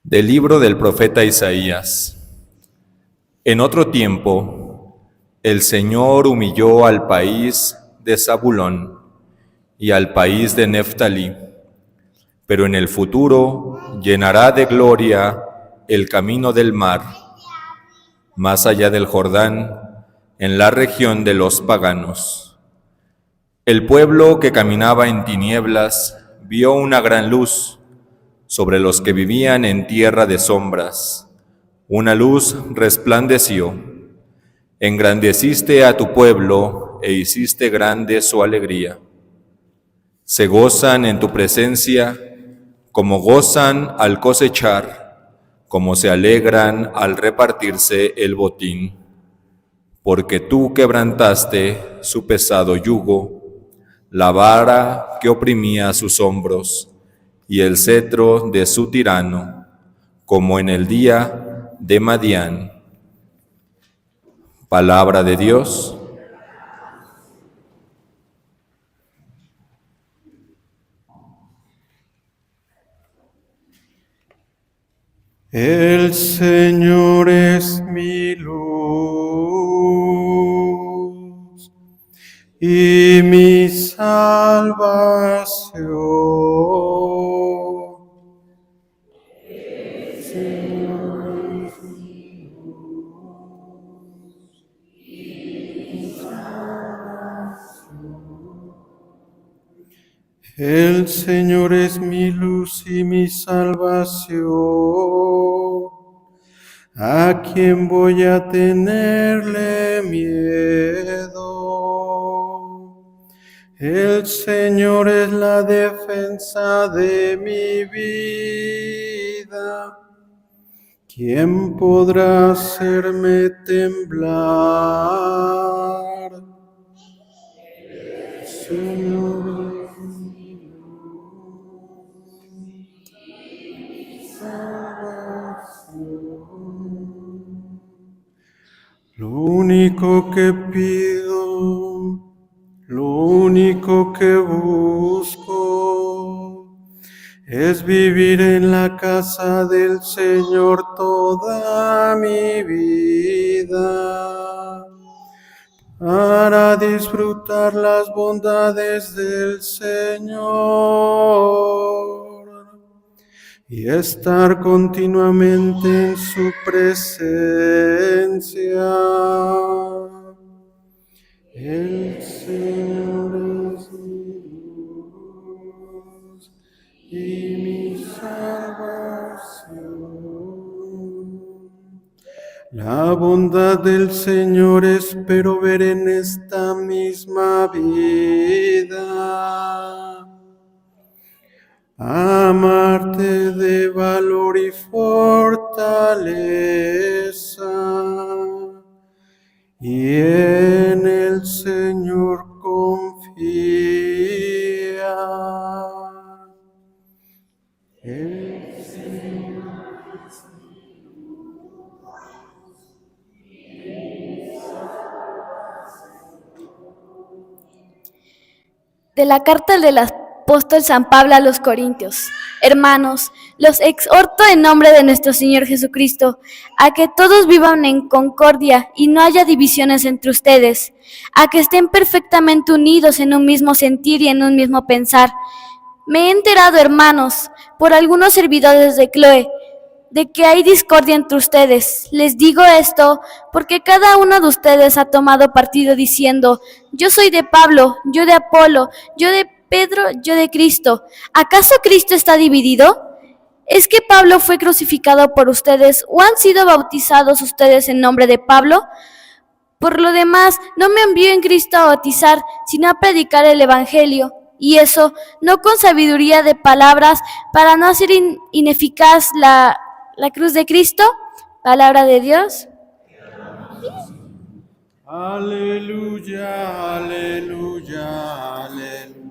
Del libro del profeta Isaías. En otro tiempo, el Señor humilló al país de Zabulón y al país de Neftalí, pero en el futuro llenará de gloria el camino del mar, más allá del Jordán, en la región de los paganos. El pueblo que caminaba en tinieblas vio una gran luz. Sobre los que vivían en tierra de sombras, una luz resplandeció. Engrandeciste a tu pueblo e hiciste grande su alegría. Se gozan en tu presencia como gozan al cosechar, como se alegran al repartirse el botín. Porque tú quebrantaste su pesado yugo, la vara que oprimía sus hombros, y el cetro de su tirano, como en el día de Madián. Palabra de Dios. El Señor es mi luz y mi salvación. El Señor es mi luz y mi salvación. El Señor es mi luz y mi salvación. ¿A quién voy a tenerle miedo? El Señor es la defensa de mi vida. ¿Quién podrá hacerme temblar? El Señor es mi luz y mi salvación. Lo único que pido, lo único que busco, es vivir en la casa del Señor toda mi vida, para disfrutar las bondades del Señor y estar continuamente en su presencia. El Señor es mi luz y mi salvación. La bondad del Señor espero ver en esta misma vida. Amarte de valor y fortaleza, y en el Señor confía. El Señor es mi luz y mi salvación. De la carta del apóstol San Pablo a los Corintios. Hermanos, los exhorto en nombre de nuestro Señor Jesucristo, a que todos vivan en concordia y no haya divisiones entre ustedes, a que estén perfectamente unidos en un mismo sentir y en un mismo pensar. Me he enterado, hermanos, por algunos servidores de Cloé, de que hay discordia entre ustedes. Les digo esto porque cada uno de ustedes ha tomado partido diciendo: yo soy de Pablo, yo de Apolo, yo de Pedro, yo de Cristo. ¿Acaso Cristo está dividido? ¿Es que Pablo fue crucificado por ustedes o han sido bautizados ustedes en nombre de Pablo? Por lo demás, no me envió en Cristo a bautizar, sino a predicar el Evangelio, y eso no con sabiduría de palabras, para no hacer ineficaz la cruz de Cristo. Palabra de Dios. Aleluya, aleluya, aleluya.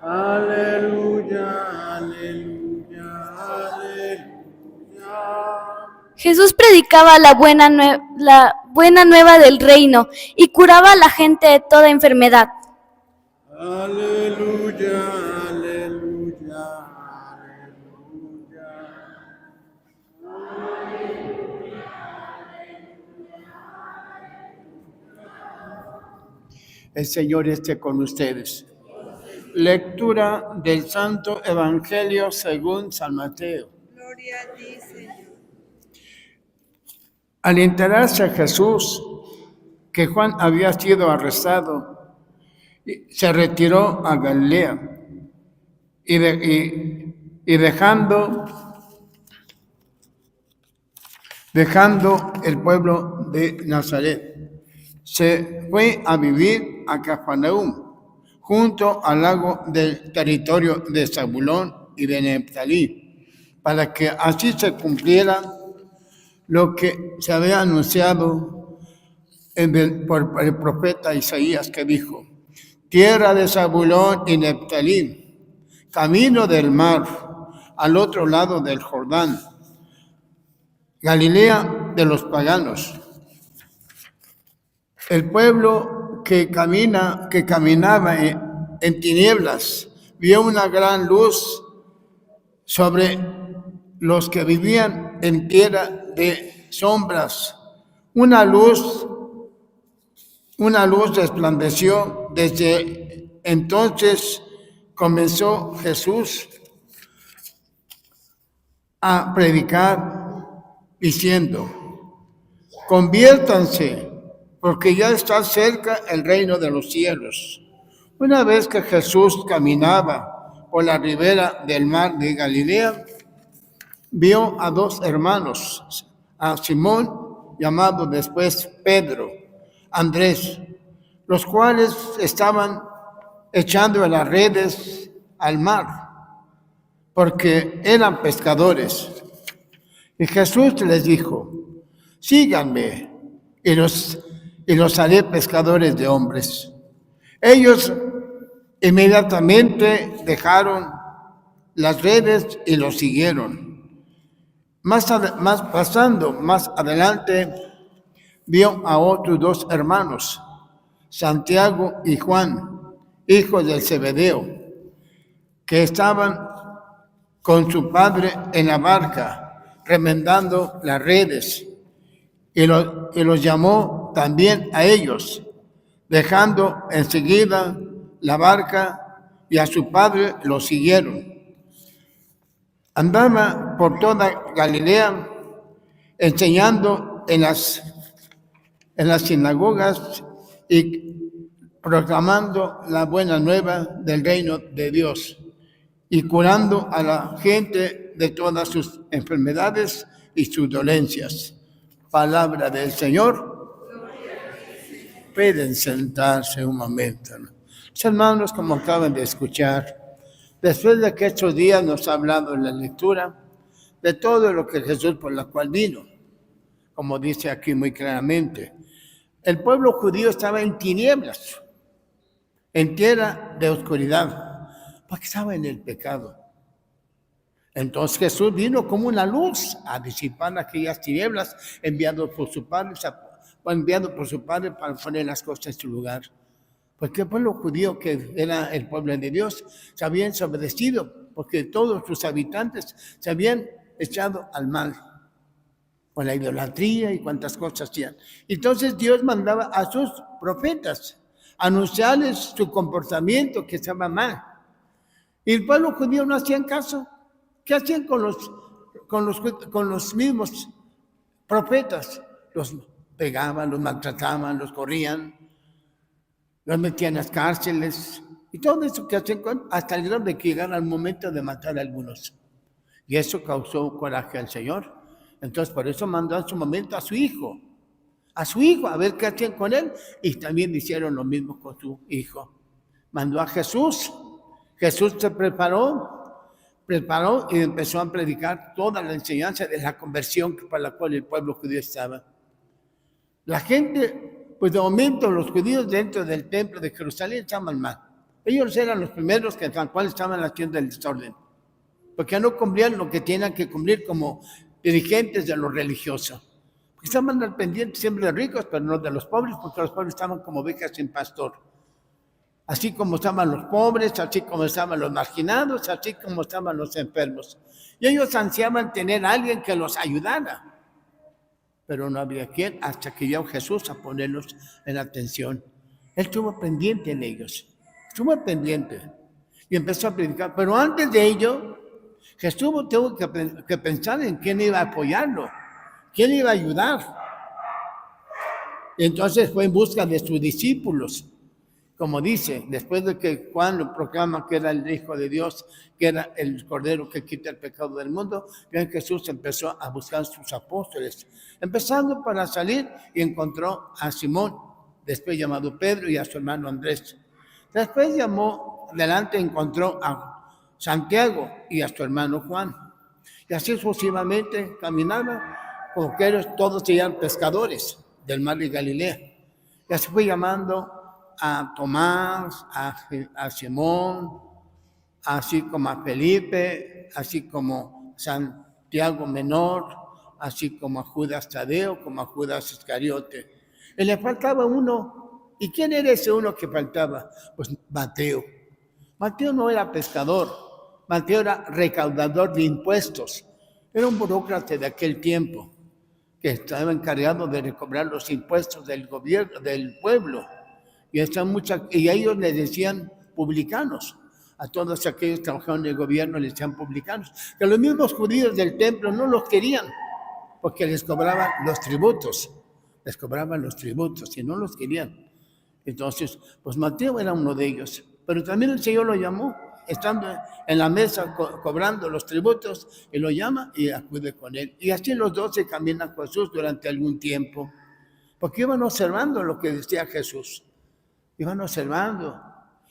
Aleluya, aleluya, aleluya. Jesús predicaba la buena nueva del reino y curaba a la gente de toda enfermedad. Aleluya, aleluya, aleluya. El Señor esté con ustedes. Lectura del Santo Evangelio según San Mateo. Gloria a ti, Señor. Al enterarse Jesús que Juan había sido arrestado, se retiró a Galilea y dejando el pueblo de Nazaret, se fue a vivir a Cafarnaúm, junto al lago del territorio de Zabulón y de Neftalí, para que así se cumpliera lo que se había anunciado por el profeta Isaías, que dijo: tierra de Zabulón y Neftalí, camino del mar, al otro lado del Jordán, Galilea de los paganos. El pueblo que caminaba en tinieblas vio una gran luz sobre los que vivían en tierra de sombras. Una luz resplandeció. Desde entonces comenzó Jesús a predicar diciendo: conviértanse, porque ya está cerca el reino de los cielos. Una vez que Jesús caminaba por la ribera del mar de Galilea, vio a dos hermanos, a Simón, llamado después Pedro, Andrés, los cuales estaban echando las redes al mar, porque eran pescadores. Y Jesús les dijo: síganme, y los haré pescadores de hombres. Ellos inmediatamente dejaron las redes y los siguieron. Pasando más adelante, vio a otros dos hermanos, Santiago y Juan, hijos del Zebedeo, que estaban con su padre en la barca, remendando las redes, y los llamó también a ellos, dejando enseguida la barca, y a su padre lo siguieron. Andaba por toda Galilea, enseñando en las sinagogas y proclamando la buena nueva del reino de Dios, y curando a la gente de todas sus enfermedades y sus dolencias. Palabra del Señor. Pueden sentarse un momento. Los hermanos, como acaban de escuchar, después de que estos días nos ha hablado en la lectura de todo lo que Jesús por la cual vino, como dice aquí muy claramente, el pueblo judío estaba en tinieblas, en tierra de oscuridad, porque estaba en el pecado. Entonces Jesús vino como una luz a disipar aquellas tinieblas, enviado por su Padre para poner las cosas en su lugar. Porque el pueblo judío, que era el pueblo de Dios, se había desobedecido, porque todos sus habitantes se habían echado al mal, con la idolatría y cuantas cosas hacían. Entonces Dios mandaba a sus profetas a anunciarles su comportamiento, que estaba mal. Y el pueblo judío no hacían caso. ¿Qué hacían con los mismos profetas? Los pegaban, los maltrataban, los corrían, los metían en las cárceles, y todo eso que hacían hasta el grado de que llegaron al momento de matar a algunos. Y eso causó coraje al Señor. Entonces por eso mandó en su momento a su hijo, a ver qué hacían con él, y también hicieron lo mismo con su hijo. Mandó a Jesús. Jesús se preparó y empezó a predicar toda la enseñanza de la conversión para la cual el pueblo judío estaba. La gente, pues de momento los judíos dentro del templo de Jerusalén estaban mal. Ellos eran los primeros que tal cual estaban haciendo el desorden, porque no cumplían lo que tenían que cumplir como dirigentes de lo religioso. Porque estaban al pendiente siempre de ricos, pero no de los pobres, porque los pobres estaban como ovejas sin pastor. Así como estaban los pobres, así como estaban los marginados, así como estaban los enfermos. Y ellos ansiaban tener a alguien que los ayudara, pero no había quien, hasta que llegó Jesús a ponerlos en atención. Él estuvo pendiente de ellos, estuvo pendiente y empezó a predicar. Pero antes de ello, Jesús tuvo que pensar en quién iba a apoyarlo, quién iba a ayudar. Y entonces fue en busca de sus discípulos. Como dice, después de que Juan lo proclama que era el Hijo de Dios, que era el Cordero que quita el pecado del mundo, bien Jesús empezó a buscar a sus apóstoles, empezando para salir y encontró a Simón, después llamado Pedro, y a su hermano Andrés. Después encontró a Santiago y a su hermano Juan. Y así sucesivamente caminaba, porque ellos todos eran pescadores del mar de Galilea. Y así fue llamando a Tomás, a Simón, así como a Felipe, así como Santiago Menor, así como a Judas Tadeo, como a Judas Iscariote. Y le faltaba uno. ¿Y quién era ese uno que faltaba? Pues Mateo. Mateo no era pescador, Mateo era recaudador de impuestos. Era un burócrata de aquel tiempo que estaba encargado de recobrar los impuestos del gobierno, del pueblo. Y a ellos les decían publicanos. A todos aquellos que trabajaban en el gobierno les decían publicanos. Que los mismos judíos del templo no los querían porque les cobraban los tributos. Les cobraban los tributos y no los querían. Entonces, pues Mateo era uno de ellos. Pero también el Señor lo llamó, estando en la mesa cobrando los tributos, y lo llama y acude con él. Y así los dos se caminan con Jesús durante algún tiempo. Porque iban observando lo que decía Jesús. Iban observando.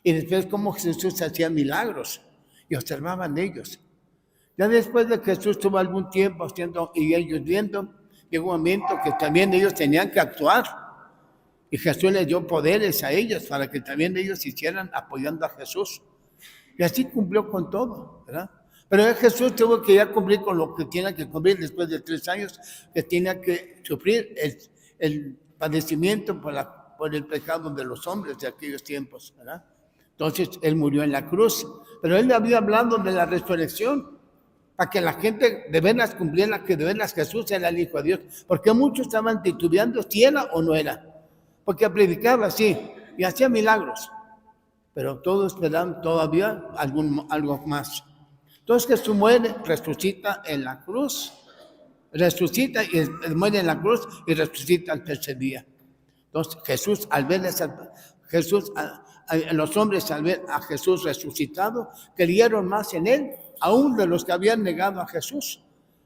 Y después cómo Jesús hacía milagros. Y observaban de ellos. Ya después de que Jesús tuvo algún tiempo haciendo y ellos viendo, llegó un momento que también ellos tenían que actuar. Y Jesús les dio poderes a ellos para que también ellos hicieran apoyando a Jesús. Y así cumplió con todo, ¿verdad? Pero Jesús tuvo que ya cumplir con lo que tenía que cumplir después de 3 años, que tenía que sufrir el padecimiento por el pecado de los hombres de aquellos tiempos, ¿verdad? Entonces, Él murió en la cruz, pero Él había hablado de la resurrección, para que la gente de veras cumpliera que de veras Jesús era el Hijo de Dios, porque muchos estaban titubeando si era o no era, porque predicaba así y hacía milagros, pero todos esperaban todavía algo más. Entonces Jesús muere, resucita en la cruz, resucita y muere en la cruz y resucita al tercer día. Entonces Jesús, al ver los hombres al ver a Jesús resucitado, creyeron más en Él, aún de los que habían negado a Jesús,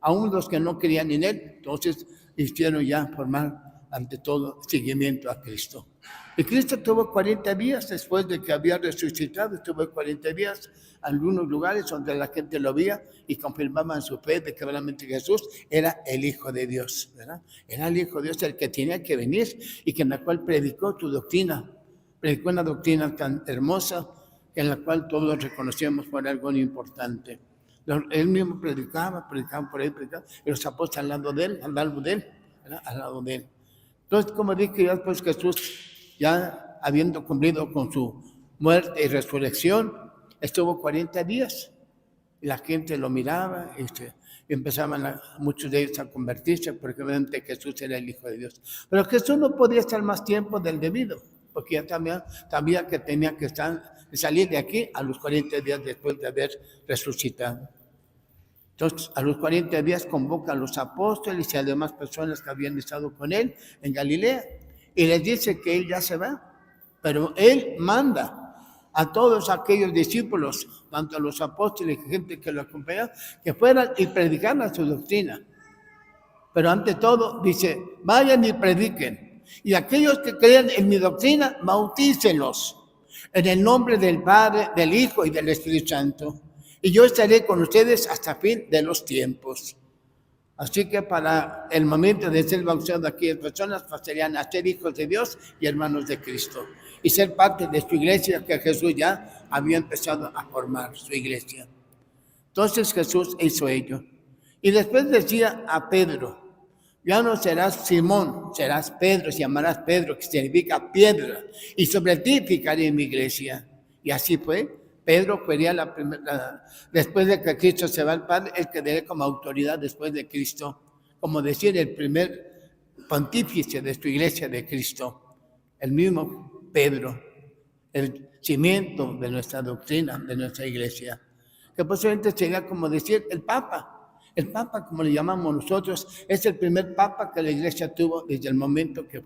aún los que no creían en Él. Entonces hicieron ya formar ante todo seguimiento a Cristo. Y Cristo tuvo 40 días después de que había resucitado, estuvo 40 días en algunos lugares donde la gente lo veía y confirmaban su fe de que realmente Jesús era el Hijo de Dios, ¿verdad? Era el Hijo de Dios el que tenía que venir y que en la cual predicó su doctrina. Predicó una doctrina tan hermosa en la cual todos reconocíamos por algo importante. Él mismo predicaba por ahí, y los apóstoles al lado de él, ¿verdad? Al lado de él. Entonces, como dije, ya después Jesús, ya habiendo cumplido con su muerte y resurrección, estuvo 40 días. Y la gente lo miraba y empezaban muchos de ellos a convertirse, porque obviamente Jesús era el Hijo de Dios. Pero Jesús no podía estar más tiempo del debido, porque ya sabía que tenía que salir de aquí a los 40 días después de haber resucitado. Entonces, a los 40 días convoca a los apóstoles y a las demás personas que habían estado con él en Galilea y les dice que él ya se va, pero él manda a todos aquellos discípulos, tanto a los apóstoles y gente que lo acompañaba, que fueran y predicaran su doctrina. Pero ante todo dice, vayan y prediquen. Y aquellos que crean en mi doctrina, bautícenlos en el nombre del Padre, del Hijo y del Espíritu Santo. Y yo estaré con ustedes hasta fin de los tiempos. Así que para el momento de ser bautizados aquellas personas pasarían a ser hijos de Dios y hermanos de Cristo. Y ser parte de su iglesia que Jesús ya había empezado a formar, su iglesia. Entonces Jesús hizo ello. Y después decía a Pedro, ya no serás Simón, serás Pedro, se llamarás Pedro, que significa piedra. Y sobre ti fijaré mi iglesia. Y así fue. Pedro sería después de que Cristo se va al Padre, él quedaría como autoridad después de Cristo, como decir el primer pontífice de su iglesia de Cristo. El mismo Pedro, el cimiento de nuestra doctrina, de nuestra iglesia, que posiblemente sería como decir el Papa. El Papa, como le llamamos nosotros, es el primer Papa que la iglesia tuvo desde el momento que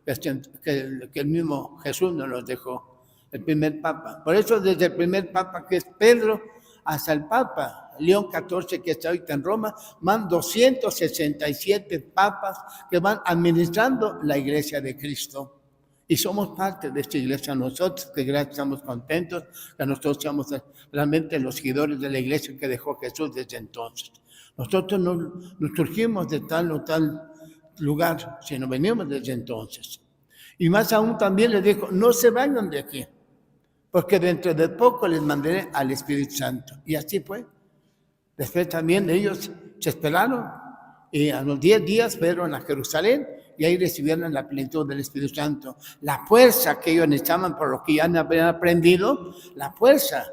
el mismo Jesús nos los dejó, el primer Papa. Por eso desde el primer Papa, que es Pedro, hasta el Papa León XIV, que está ahorita en Roma, van 267 papas que van administrando la iglesia de Cristo. Y somos parte de esta iglesia nosotros, que gracias estamos contentos, que nosotros somos realmente los seguidores de la iglesia que dejó Jesús desde entonces. Nosotros no surgimos de tal o tal lugar, sino venimos desde entonces. Y más aún también les dijo, no se vayan de aquí, porque dentro de poco les mandaré al Espíritu Santo. Y así fue. Después también ellos se esperaron y a los 10 días fueron a Jerusalén y ahí recibieron la plenitud del Espíritu Santo. La fuerza que ellos necesitaban por lo que ya habían aprendido, la fuerza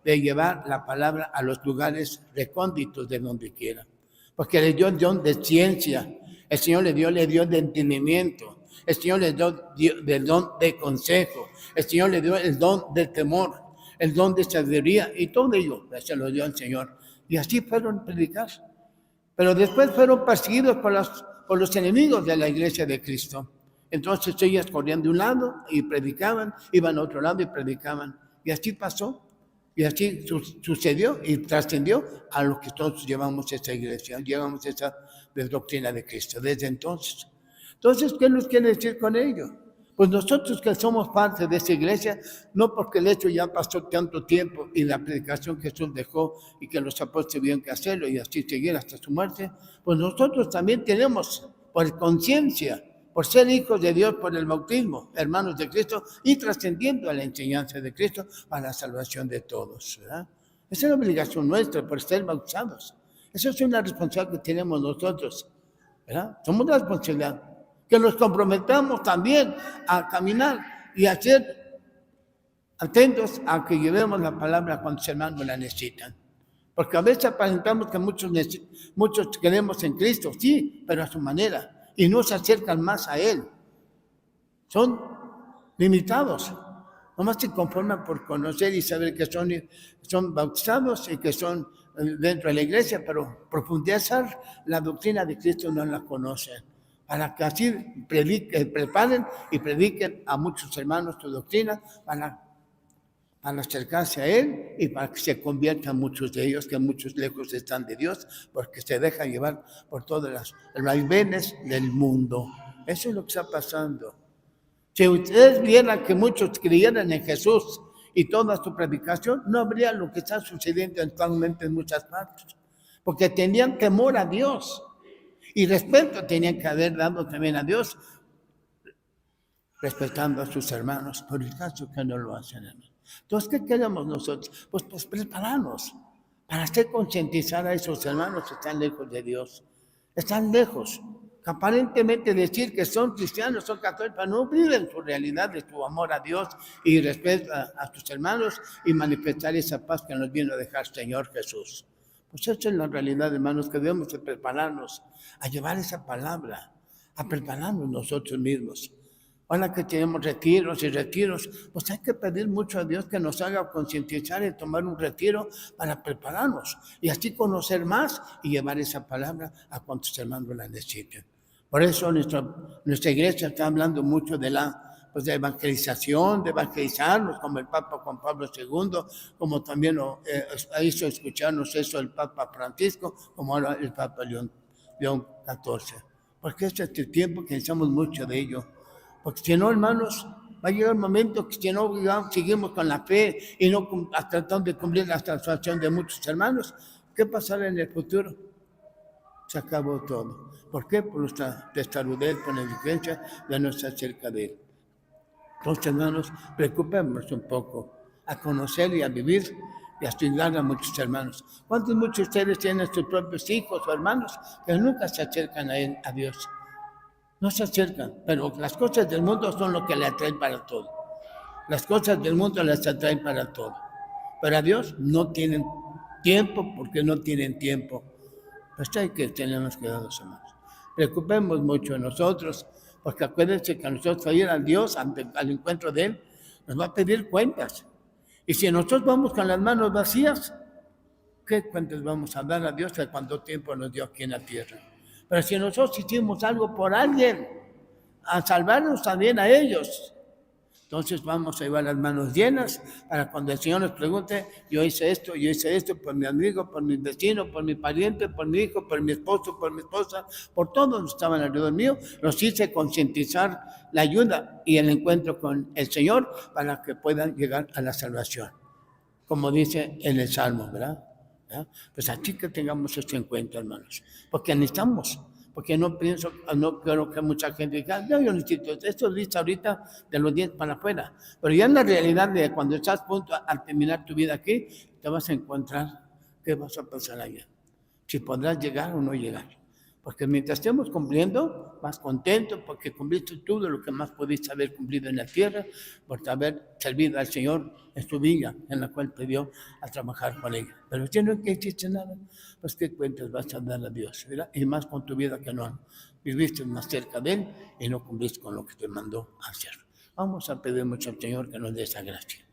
de llevar la palabra a los lugares recónditos de donde quiera. Porque le dio el don de ciencia, el Señor le dio de entendimiento, el Señor le dio el don de consejo, el Señor le dio el don de temor, el don de sabiduría y todo ello se lo dio el Señor. Y así fueron a predicar. Pero después fueron perseguidos por los enemigos de la iglesia de Cristo. Entonces ellos corrían de un lado y predicaban, iban a otro lado y predicaban. Y así pasó. Y así sucedió y trascendió a lo que todos llevamos esta iglesia, llevamos esa doctrina de Cristo desde entonces. Entonces, ¿qué nos quiere decir con ello? Pues nosotros que somos parte de esa iglesia, no porque el hecho ya pasó tanto tiempo y la predicación que Jesús dejó y que los apóstoles tuvieron que hacerlo y así seguir hasta su muerte, pues nosotros también tenemos por conciencia, por ser hijos de Dios por el bautismo, hermanos de Cristo, y trascendiendo a la enseñanza de Cristo para la salvación de todos, ¿verdad? Esa es la obligación nuestra por ser bautizados. Esa es una responsabilidad que tenemos nosotros, ¿verdad? Somos la responsabilidad. Que nos comprometamos también a caminar y a ser atentos a que llevemos la palabra cuando los hermanos la necesitan. Porque a veces aparentamos que muchos creemos en Cristo, sí, pero a su manera. Y no se acercan más a Él. Son limitados. Nomás se conforman por conocer y saber que son bautizados y que son dentro de la iglesia, pero profundizar la doctrina de Cristo no la conocen. Para que así preparen y prediquen a muchos hermanos su doctrina para acercarse a Él y para que se conviertan muchos de ellos, que muchos lejos están de Dios, porque se dejan llevar por todas las vaivenes del mundo. Eso es lo que está pasando. Si ustedes vieran que muchos creyeran en Jesús y toda su predicación, no habría lo que está sucediendo actualmente en muchas partes, porque tenían temor a Dios y respeto tenían que haber dado también a Dios, respetando a sus hermanos, por el caso que no lo hacen, hermanos. Entonces, ¿qué queremos nosotros? Pues prepararnos para hacer concientizar a esos hermanos que están lejos de Dios. Están lejos. Aparentemente decir que son cristianos, son católicos, pero no viven su realidad de su amor a Dios y respeto a sus hermanos y manifestar esa paz que nos vino a dejar Señor Jesús. Pues esa es la realidad, hermanos, que debemos de prepararnos a llevar esa palabra, a prepararnos nosotros mismos. Ahora que tenemos retiros y retiros, pues hay que pedir mucho a Dios que nos haga concientizar y tomar un retiro para prepararnos y así conocer más y llevar esa palabra a cuantos hermanos la necesiten. Por eso nuestra iglesia está hablando mucho de de evangelización, de evangelizarnos, como el Papa Juan Pablo II, como también hizo escucharnos eso el Papa Francisco, como ahora el Papa León XIV. Porque este es el tiempo que necesitamos mucho de ello. Porque si no, hermanos, va a llegar un momento que si no seguimos con la fe y no tratando de cumplir la salvación de muchos hermanos, ¿qué pasará en el futuro? Se acabó todo. ¿Por qué? Por nuestra testarudez, por la negligencia de no estar cerca de Él. Entonces, hermanos, preocupémonos un poco a conocer y a vivir y a estudiar a muchos hermanos. ¿Cuántos muchos de ustedes tienen sus propios hijos o hermanos que nunca se acercan a Dios? No se acercan, pero las cosas del mundo son lo que le atraen para todo. Las cosas del mundo les atraen para todo. Pero a Dios no tienen tiempo porque no tienen tiempo. Pues hay que tenernos cuidados, hermanos. Preocupemos mucho nosotros Porque acuérdense que nosotros ir al Dios, al encuentro de Él, nos va a pedir cuentas. Y si nosotros vamos con las manos vacías, ¿qué cuentas vamos a dar a Dios de cuánto tiempo nos dio aquí en la tierra? Pero si nosotros hicimos algo por alguien, a salvarnos también a ellos, entonces vamos a llevar las manos llenas para cuando el Señor nos pregunte, yo hice esto por mi amigo, por mi vecino, por mi pariente, por mi hijo, por mi esposo, por mi esposa, por todos los que estaban alrededor mío, los hice concientizar la ayuda y el encuentro con el Señor para que puedan llegar a la salvación. Como dice en el Salmo, ¿verdad? Pues así que tengamos este encuentro, hermanos, porque necesitamos. Porque no creo que mucha gente diga, yo necesito, esto es listo ahorita de los 10 para afuera. Pero ya en la realidad de cuando estás a punto a terminar tu vida aquí, te vas a encontrar qué vas a pasar allá. Si podrás llegar o no llegar. Porque mientras estemos cumpliendo, más contento porque cumpliste todo lo que más pudiste haber cumplido en la tierra, por haber servido al Señor en su viña, en la cual te dio a trabajar con ella. Pero si no hiciste nada, pues qué cuentas vas a dar a Dios, ¿verdad? Y más con tu vida que no viviste más cerca de Él y no cumpliste con lo que te mandó a hacer. Vamos a pedir mucho al Señor que nos dé esa gracia.